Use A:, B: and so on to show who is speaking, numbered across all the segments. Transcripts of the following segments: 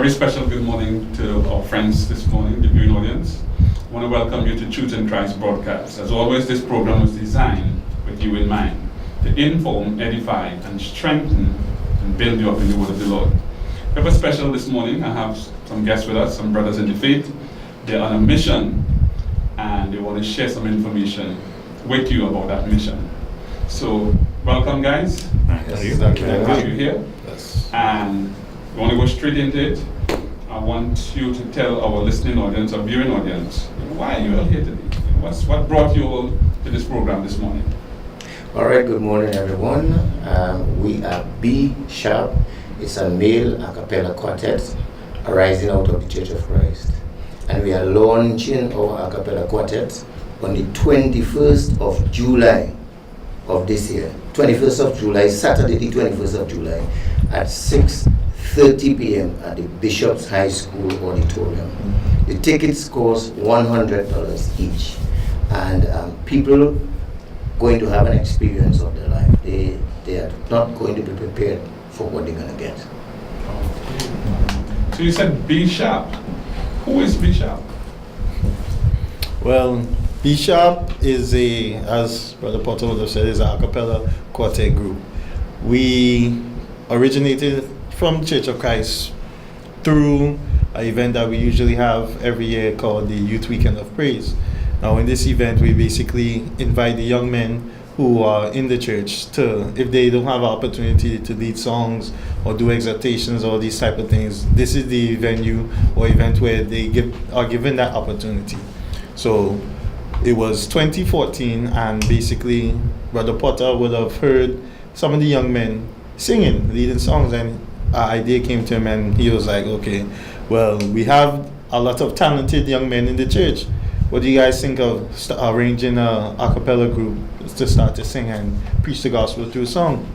A: very special good morning to our friends this morning, the viewing audience. I want to welcome you to Truth in Christ broadcast. As always, this program was designed with you in mind to inform, edify, and strengthen and build you up in the word of the Lord. We have a special this morning. I have some guests with us, some brothers in the faith. They're on a mission and they want to share some information with you about that mission. So, welcome guys.
B: Thank you.
A: Glad to have you here.
B: Yes.
A: And we want to go straight into it. I want you to tell our listening audience, our viewing audience, why are you all here today? What brought you all to this program this morning?
C: All right, good morning, everyone. We are B Sharp. It's a male a cappella quartet arising out of the Church of Christ. And we are launching our a cappella quartet on the 21st of July of this year. 21st of July, Saturday the 21st of July at 6:30 p.m. at the Bishop's High School Auditorium. The tickets cost $100 each. And people going to have an experience of their life. They are not going to be prepared for what they're going to get.
A: So you said B Sharp. Who is B Sharp?
B: Well, B Sharp is as Brother Potter would have said, is an a cappella quartet group. We originated from Church of Christ through an event that we usually have every year called the Youth Weekend of Praise. Now in this event, we basically invite the young men who are in the church to, if they don't have an opportunity to lead songs or do exhortations or these type of things, this is the venue or event where they are given that opportunity. So it was 2014, and basically Brother Potter would have heard some of the young men singing, leading songs, and an idea came to him and he was like, okay, well, we have a lot of talented young men in the church. What do you guys think of arranging a cappella group to start to sing and preach the gospel through song?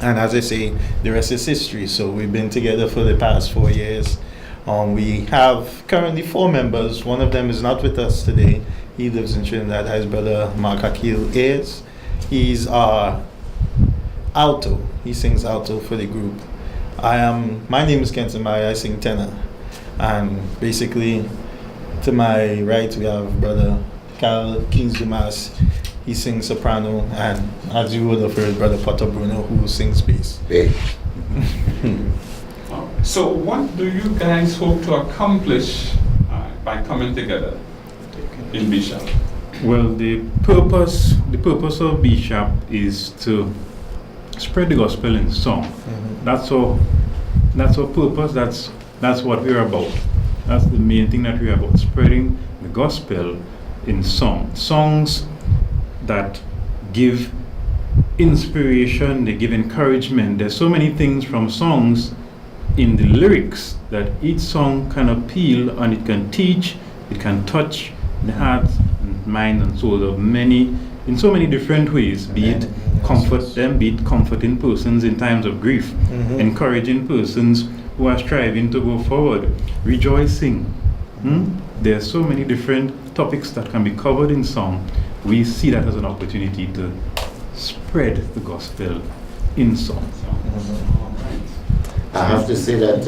B: And as I say, the rest is history. So we've been together for the past 4 years. We have currently 4 members. One of them is not with us today. He lives in Trinidad. His brother Mark Akil is. He's our alto. He sings alto for the group. My name is Kenton Mai. I sing tenor. And basically, to my right, we have Brother Carl Kings Dumas. He sings soprano, and as you would have heard, Brother Potter Bruno, who sings bass.
A: So what do you guys hope to accomplish by coming together in B Sharp?
D: Well, the purpose of B Sharp is to spread the gospel in song. Mm-hmm. That's our purpose. That's what we're about. That's the main thing that we're about, spreading the gospel in song. Songs that give inspiration, they give encouragement. There's so many things from songs in the lyrics that each song can appeal, and it can teach, it can touch the heart and mind and soul of many, in so many different ways, be it comfort them, be it comforting persons in times of grief, mm-hmm. encouraging persons who are striving to go forward, rejoicing. There are so many different topics that can be covered in song. We see that as an opportunity to spread the gospel in song.
C: I have to say that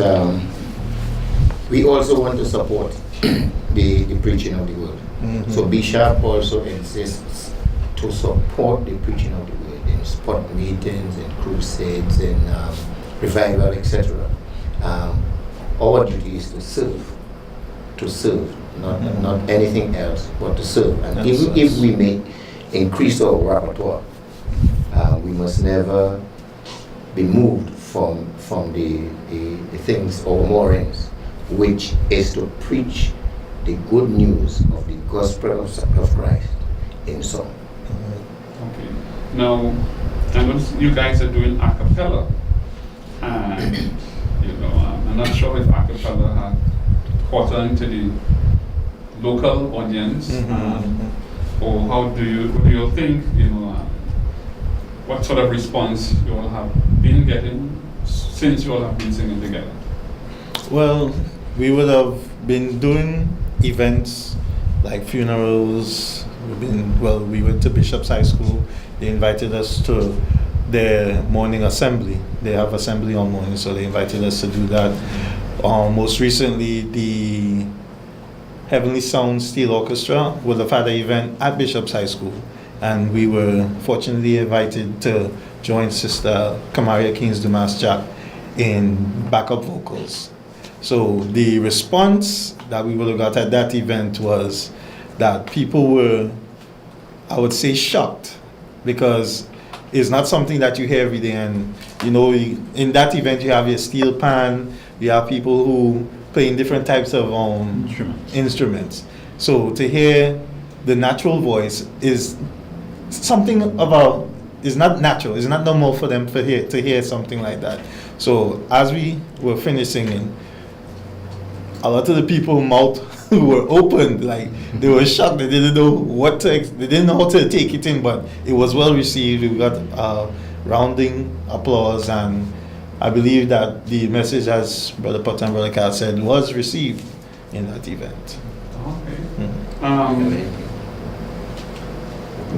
C: we also want to support the preaching of the word. Mm-hmm. So B Sharp also exists to support the preaching of the word in sport meetings, in crusades, in revival, etc. Our duty is to serve, not anything else, but to serve. And even if we may increase our repertoire, we must never be moved from the things or moorings, which is to preach the good news of the gospel of Christ in song.
A: Okay. Now, I know you guys are doing a cappella, and I'm not sure if a cappella had caught on to the local audience, or what do you think? What sort of response you all have been getting since you all have been singing together?
B: Well, we would have been doing events like funerals. We went to Bishop's High School. They invited us to their morning assembly. They have assembly on morning, so they invited us to do that. Most recently, the Heavenly Sound Steel Orchestra was a father event at Bishop's High School, and we were fortunately invited to join Sister Kamaria Kings Dumas Jack in backup vocals. So the response that we would have got at that event was that people were, I would say, shocked, because it's not something that you hear every day. And in that event you have your steel pan, you have people who playing different types of instruments. So to hear the natural voice is something about, is not natural, it's not normal for them to hear something like that. So as we were finished singing, a lot of the people mouth were opened, like they were shocked. They didn't know they didn't know how to take it in, but it was well received. We got rounding applause, and I believe that the message, as Brother Potter and Brother Cal said, was received in that event.
A: Okay.
B: Mm-hmm.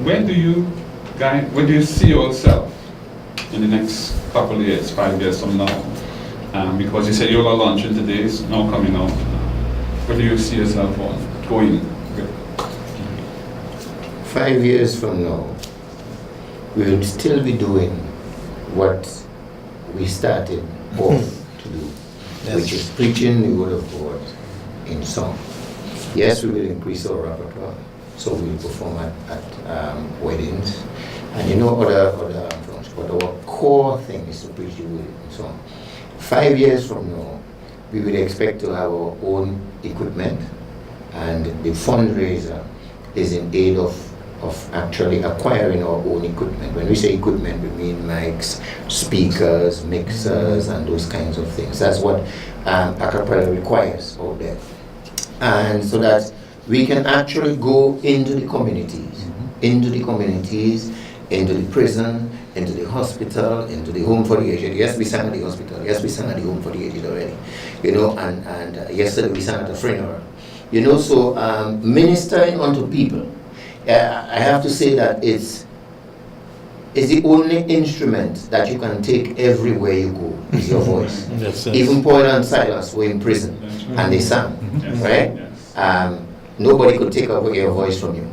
A: Where do you see yourself in the next couple of years, 5 years from now? Because you said you're launching today, it's now coming out. Where do you see yourself going?
C: 5 years from now, we will still be doing what we started off to do,
B: Yes.
C: which is preaching the word of God in song. Yes, we will increase our repertoire, so we will perform at weddings and other functions. But our core thing is to preach the word in song. 5 years from now, we would expect to have our own equipment, and the fundraiser is in aid of actually acquiring our own equipment. When we say equipment, we mean mics, speakers, mixers, and those kinds of things. That's what a cappella requires out there. And so that we can actually go into the communities, into the prison, into the hospital, into the home for the aged. Yes, we sang at the hospital. Yes, we sang at the home for the aged already. And yesterday we sang at a funeral. So ministering unto people. I have to say that it's the only instrument that you can take everywhere you go, is your voice.
B: Yes, yes.
C: Even Paul and Silas were in prison and they sang,
A: Yes.
C: right?
A: Yes.
C: Nobody could take away your voice from you,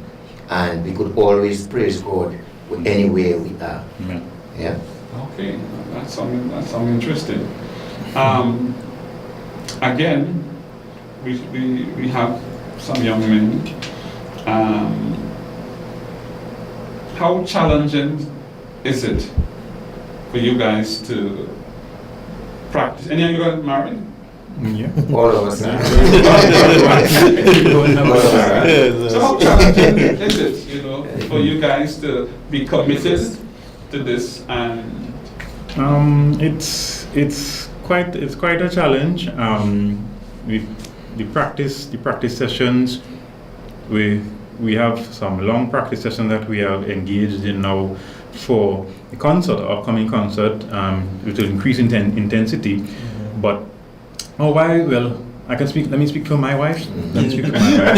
C: and we could always praise God anywhere we are. Yeah.
A: Okay, that's something interesting. Again, we have some young men. How challenging is it for you guys to practice? Any of you guys married?
D: Yeah.
C: All of us now.
A: So how challenging is it, for you guys to be committed to this? And
D: It's quite a challenge. With the practice sessions, we have some long practice sessions that we are engaged in now for the upcoming concert, which will increase intensity.
B: Mm-hmm.
D: But well, I can speak. Let me speak for my wife. Let me speak for my wife.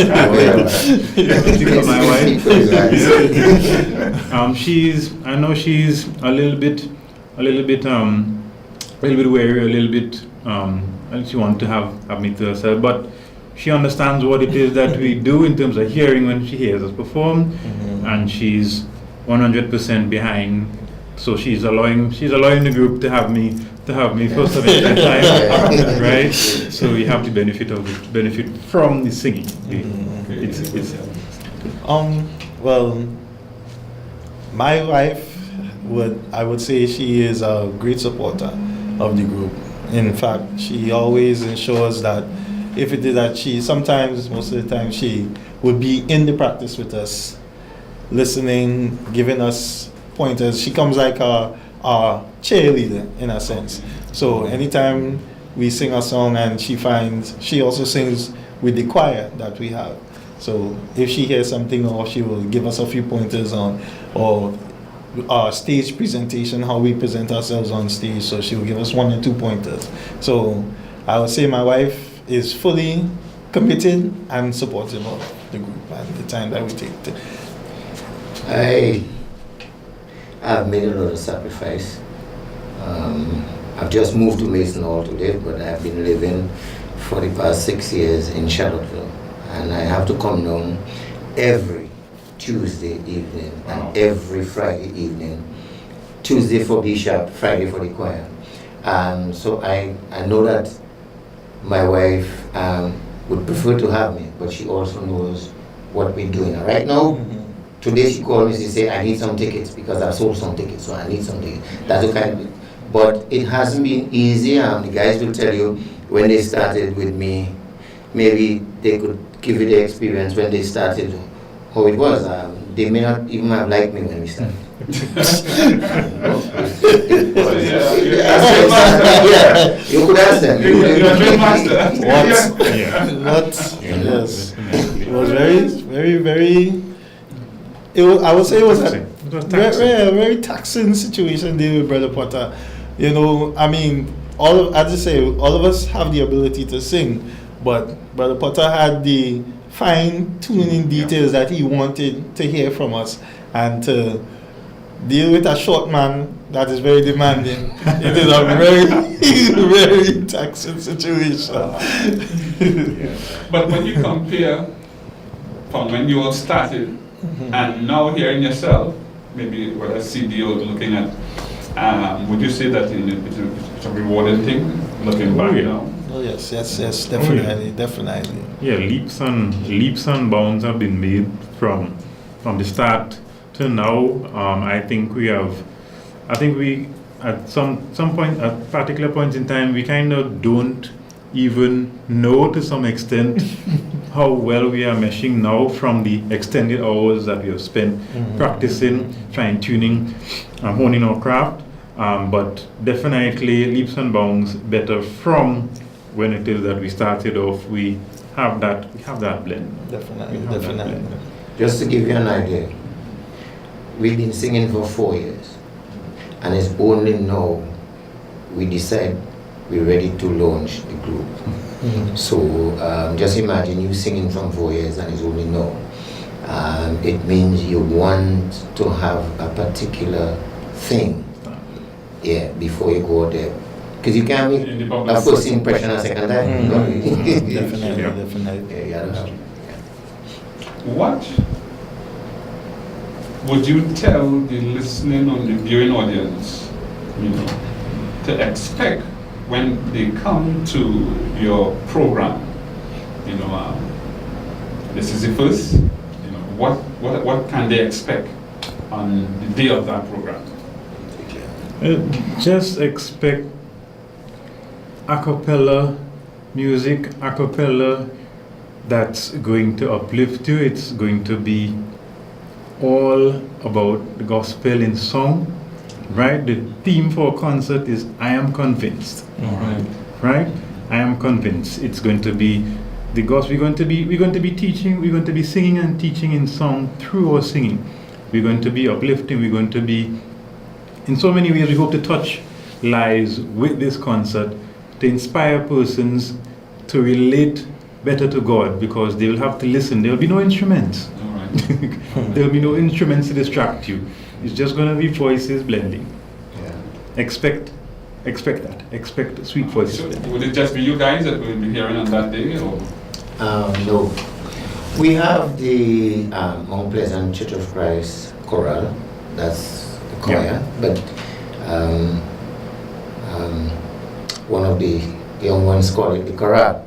D: I know she's a little bit wary, a little bit. And she wants to have me to herself, but she understands what it is that we do in terms of hearing when she hears us perform, and she's 100% behind. So she's allowing the group to have me first of the time, right? So we have the benefit from the singing.
B: Well, my wife I would say she is a great supporter of the group. In fact, she always ensures that if it is that most of the time, she would be in the practice with us, listening, giving us pointers. She comes like our cheerleader in a sense. So anytime we sing a song and she also sings with the choir that we have. So if she hears something, or she will give us a few pointers on, or our stage presentation, how we present ourselves on stage. So she will give us 1 or 2 pointers. So I would say my wife is fully committed and supportive of the group and the time that we take to.
C: I've made a lot of sacrifice I've just moved to Mason Hall to live, but I've been living for the past 6 years in Charlottesville. And I have to come down every Tuesday evening and every Friday evening. Tuesday for Bishop, Friday for the choir. So I know that my wife would prefer to have me, but she also knows what we're doing. Right now, today she called me, she said, I need some tickets because I've sold some tickets, so I need some tickets. That's the kind of it. But it hasn't been easy. The guys will tell you when they started with me, maybe they could give you the experience when they started, how it was. They may not even have liked me when we started. Yeah, you could ask them.
A: You're a drill master.
B: What? Yes. It was very. I would say it was a very taxing situation there with Brother Potter. You know, I mean, all of us have the ability to sing, but Brother Potter had the fine-tuning details that he wanted to hear from us, and to deal with a short man that is very demanding. It is a very taxing situation.
A: But when you compare from when you all started and now hearing yourself, maybe what a CD you're looking at, would you say that it's a rewarding thing looking back now?
B: Oh yes, definitely.
D: Yeah, leaps and bounds have been made from the start to now. I think we at some point, at particular points in time, we kind of don't even know to some extent how well we are meshing now from the extended hours that we have spent practicing, fine-tuning, honing our craft. But definitely leaps and bounds better from when it is that we started off. We have that blend.
B: Definitely.
C: Just to give you an idea, we've been singing for 4 years, and it's only now we decide we're ready to launch the group. So just imagine you singing from 4 years and it's only now. It means you want to have a particular thing, before you go there. Because you can't make a first impression a second time.
B: Definitely.
A: What would you tell the listening or the viewing audience, to expect when they come to your program? This is the first. What can they expect on the day of that program?
D: Just expect a cappella music, a cappella that's going to uplift you. It's going to be all about the gospel in song, right? The theme for a concert is I am convinced. Right? I am convinced. It's going to be the gospel. We're going to be teaching, we're going to be singing and teaching in song through our singing. We're going to be uplifting, we're going to be, in so many ways, we hope to touch lives with this concert, to inspire persons to relate better to God, because they will have to listen. There will be no instruments. There will be no instruments to distract you. It's just going to be voices blending. Expect that. Expect sweet voices.
A: So would it just be you guys that will be hearing on that day, or?
C: No. We have the Mount Pleasant Church of Christ chorale. That's the choir, but one of the young ones call it the chorale.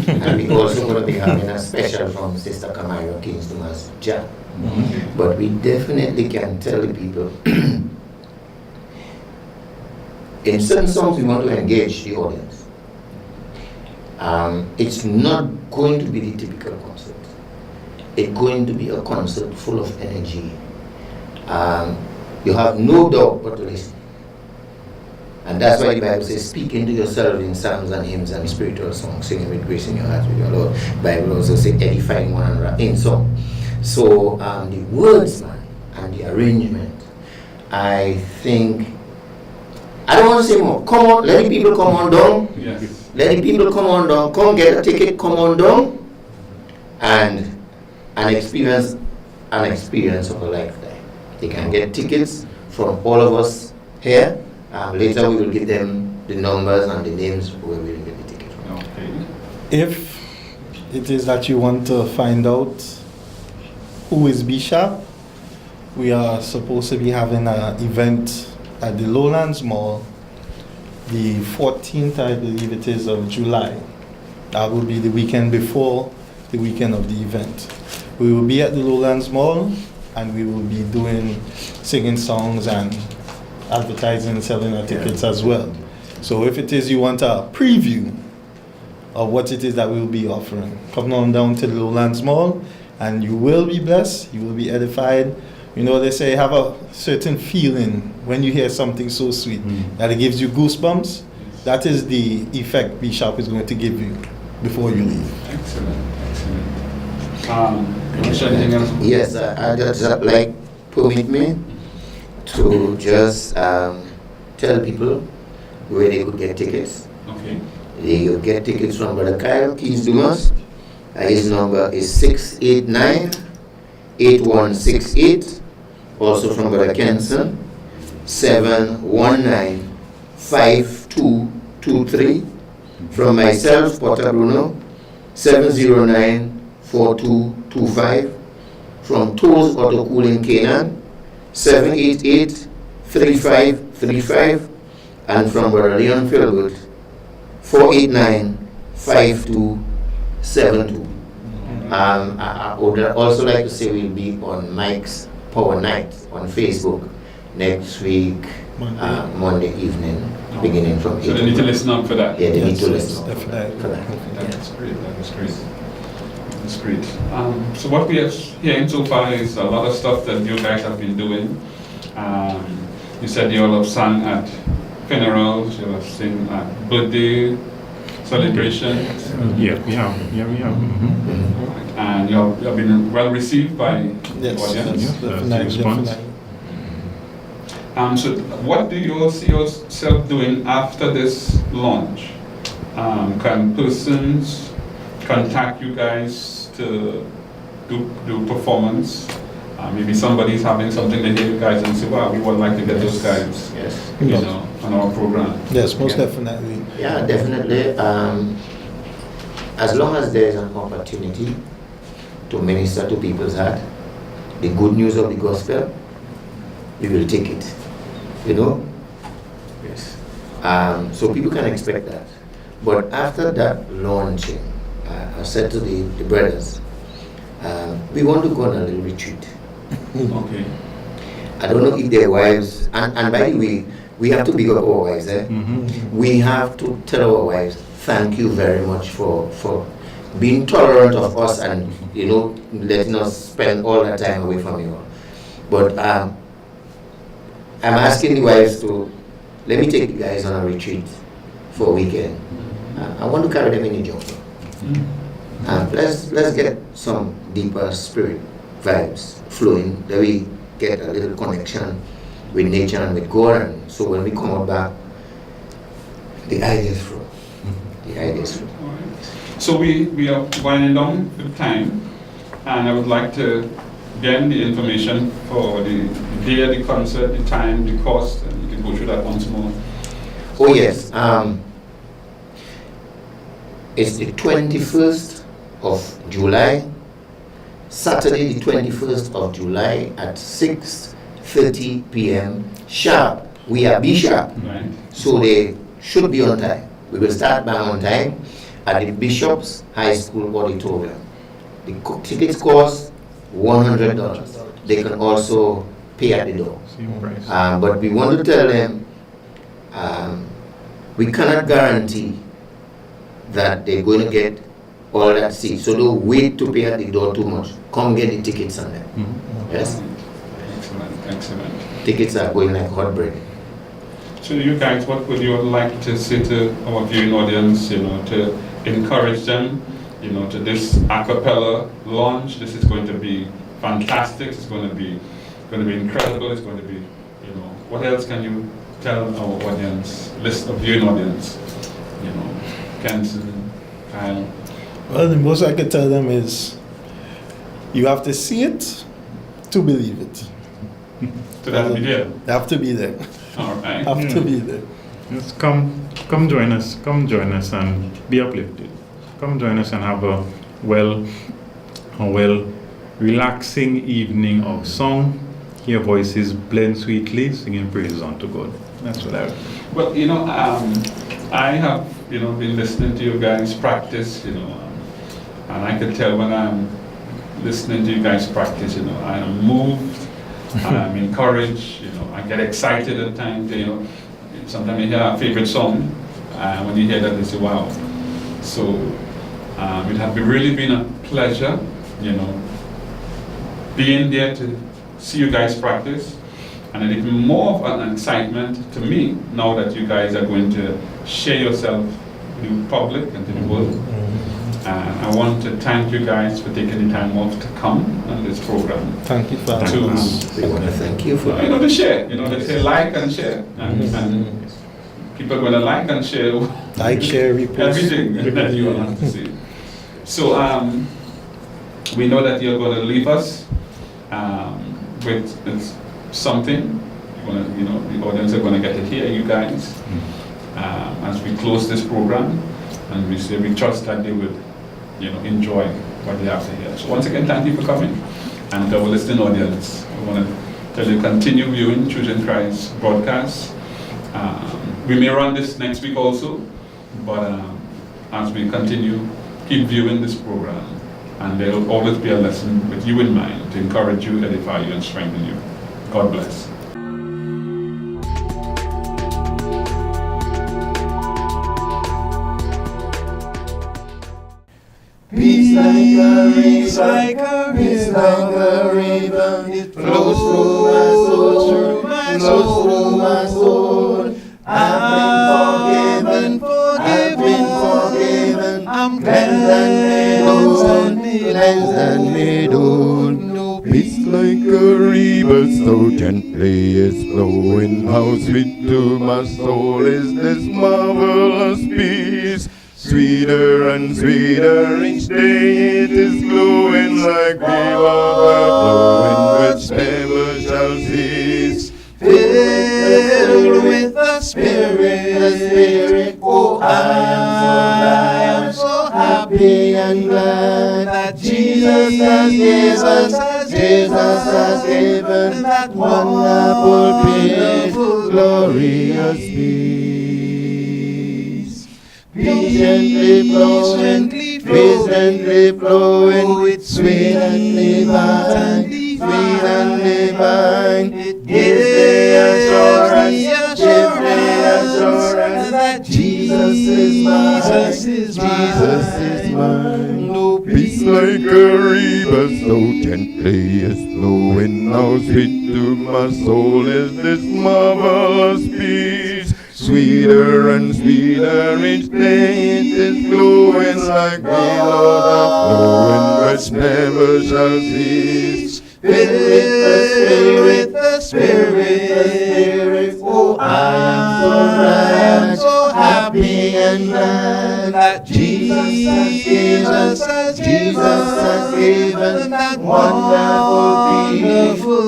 C: And we also going to be having a special from Sister Camara Kings Thomas Jah. But we definitely can tell the people in certain songs we want to engage the audience. It's not going to be the typical concert. It's going to be a concert full of energy. You have no doubt but to listen. And that's why the Bible says, speak into yourself in psalms and hymns and spiritual songs, singing with grace in your heart with your Lord. The Bible also says, edifying one another in song. So the words, man, and the arrangement, I think, I don't want to say more. Come on, let the people come on down.
A: Yes.
C: Let the people come on down. Come get a ticket, come on down. And experience of a lifetime. They can get tickets from all of us here. Later we will give them the numbers and the names where we will get the ticket from.
A: Okay.
B: If it is that you want to find out who is Bishop, we are supposed to be having an event at the Lowlands Mall the 14th, I believe it is, of July. That will be the weekend before the weekend of the event. We will be at the Lowlands Mall and we will be doing singing songs and advertising, selling our tickets as well. So if it is you want a preview of what it is that we will be offering, come on down to the Lowlands Mall and you will be blessed, you will be edified. You know, they say have a certain feeling when you hear something so sweet that it gives you goosebumps. That is the effect Bishop is going to give you before you leave.
A: Excellent, excellent. Is there anything else?
C: Yes, I just like permit me to just tell people where they could get tickets.
A: Okay.
C: They could get tickets from Brother Kyle Keys Dumas. His number is 689-8168. Also from Brother Kenson, 719-5223. From myself, Potter Bruno, 709-4225. From Tools Auto Cooling Canaan, 788-3535. And from Brother Leon Philbert, 489-5272. I would also like to say we'll be on Mike's Power Night on Facebook next week, Monday evening, beginning from 8
A: So they need to listen up for that.
C: Yeah, they need to listen up
B: definitely.
C: for that.
A: That's great. That's great. That's great. So what we are hearing so far is a lot of stuff that you guys have been doing. You said you all have sung at funerals, you have sung at birthday celebrations,
D: Yeah, we have.
A: and you have been well received by the
B: Yes,
A: audience.
B: yes, definitely,
D: response.
B: definitely.
A: So what do you all see yourself doing after this launch? Can persons contact you guys to do performance? Maybe somebody's having something to hear you guys and say, wow, we would like to get those guys,
C: Yes.
A: you know, on our program.
B: Yes, most
C: Yeah.
B: definitely.
C: Yeah, definitely. As long as there is an opportunity to minister to people's heart, the good news of the gospel, we will take it. You know? Yes. So people can expect that. But after that launching, I said to the brothers, we want to go on a little retreat.
A: Okay.
C: I don't know if their wives, and by the way, we have to big up our wives. We have to tell our wives, thank you very much for being tolerant of us and, you know, letting us spend all that time away from you. But I'm asking the wives to, let me take you guys on a retreat for a weekend. I want to carry them in a job. Let's get some deeper spirit vibes flowing, that we get a little connection with nature and with God, and so when we come out back, the ideas flow. The ideas flow.
A: All right. So we are winding down with time, and I would like to again the information for the day of the concert, the time, the cost, and you can go through that once more.
C: Oh yes, it's the 21st of July, Saturday the 21st of July at 6:30 p.m. sharp. We are Bishop,
A: Right.
C: so they should be on time. We will start back on time at the Bishop's High School Auditorium. The tickets cost $100. They can also pay at the door.
D: Same price.
C: But we want to tell them we cannot guarantee that they're going to get all that seat. So don't wait to pay at the door too much. Come get the tickets on them. Yes?
A: Excellent, excellent.
C: Tickets are going like hot bread.
A: So you guys, what would you like to say to our viewing audience, you know, to encourage them, you know, to this a cappella launch? This is going to be fantastic. It's going to be incredible. It's going to be, you know, what else can you tell our audience, viewing audience, you know, Kenson, Kyle?
B: Well, the most I could tell them is you have to see it to believe it.
A: To that be there.
B: You have to be there.
A: All right.
B: Have to be there.
D: Just come join us. Come join us and be uplifted. Come join us and have a well relaxing evening of song. Hear voices blend sweetly, singing praises unto God. That's what I would.
A: Well, I have, been listening to you guys practice, and I could tell when I'm listening to you guys practice, I am moved, I'm encouraged, I get excited at times, sometimes you hear a favorite song, and when you hear that, you say, wow. So, it has really been a pleasure, being there to see you guys practice. And even more of an excitement to me now that you guys are going to share yourself with the public and to the world. And I want to thank you guys for taking the time off to come on this program.
B: Thank you, Father.
C: We want to thank you for
A: To share. They say like and share. And people are going to like and share.
B: Like, share, repost.
A: Everything that you want to see. So we know that you're going to leave us with something. The audience are going to get to hear you guys as we close this program, and we trust that they would, enjoy what they have to hear. So once again, thank you for coming, and to our listening audience, I want to tell you continue viewing Children Christ broadcasts. We may run this next week also, but as we continue, keep viewing this program, and there will always be a lesson with you in mind to encourage you, edify you, and strengthen you. God bless.
C: Peace like a river, it flows through my soul. I've been forgiven, I'm cleansed and made whole.
E: Peace like a river so gently is flowing. How sweet to my soul is this marvelous peace. Sweeter and sweeter each day it is glowing, like river flowing which never shall cease.
C: Filled with the Spirit, oh, I am so happy and glad that Jesus has given that wonderful peace, glorious peace. Patiently flowing, with sweet and divine, it gives the assurance that Jesus is mine. No
E: Peace like a river so gently is flowing. How sweet to my soul is this marvelous peace. Sweeter and sweeter each day it is glowing, like river flowing which never shall cease.
C: Filled with the Spirit, oh, I am so happy and glad that Jesus has given that wonderful,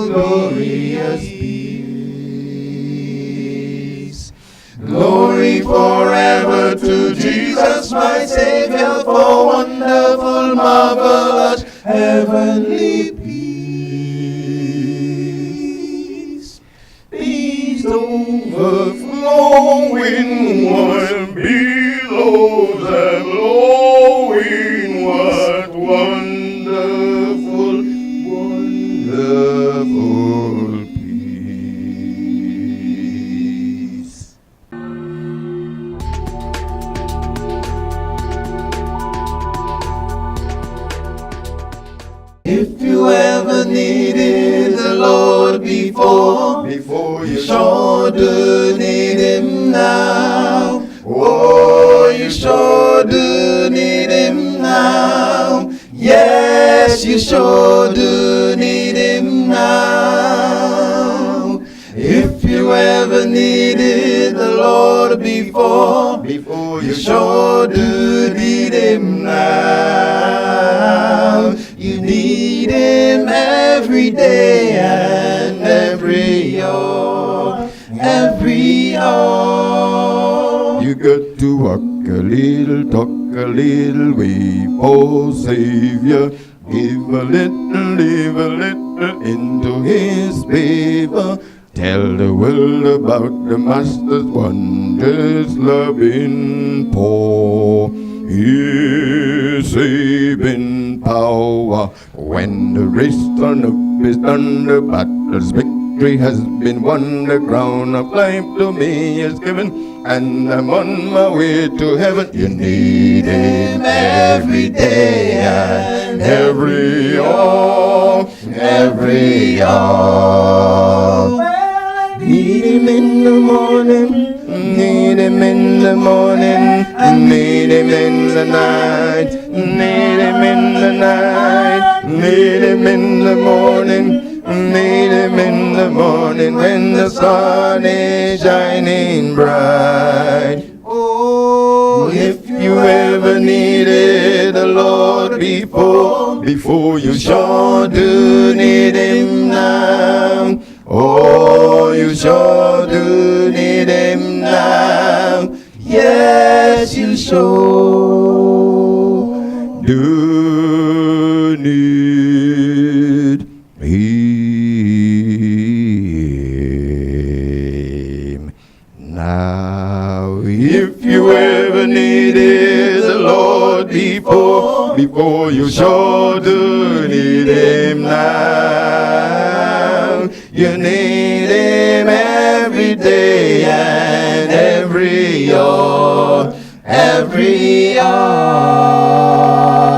C: glorious peace. Glory forever to Jesus, my Savior, for wonderful, marvelous, heavenly peace. Peace
E: Overflowing while billows are blowing, what wonderful, wonderful peace.
C: If you ever needed the Lord before you sure do need Him now. Oh, you sure do need Him now. Yes, you sure do need Him now. If you ever needed the Lord before you sure do need Him now. You need Him every day and every hour, every hour.
E: got to walk a little, talk a little way, oh Savior. Give a little, live a little into His favor. Tell the world about the Master's wondrous loving poor. His saving power. When the race turn up is done, the battle's victory has been won. The crown of life to me is given, and I'm on my way to heaven. You need Him every day and every hour, every hour. Need Him in the morning, need Him in the morning, need Him in the night, need Him in the night, need Him in the morning, need Him in the morning when the sun is shining bright. Oh, if you ever needed the Lord before you sure do need Him now. Oh, you sure do need Him now. Yes, you sure do need Him now. If you ever needed the Lord before you sure do need Him now. You need Him every day and every hour, every hour.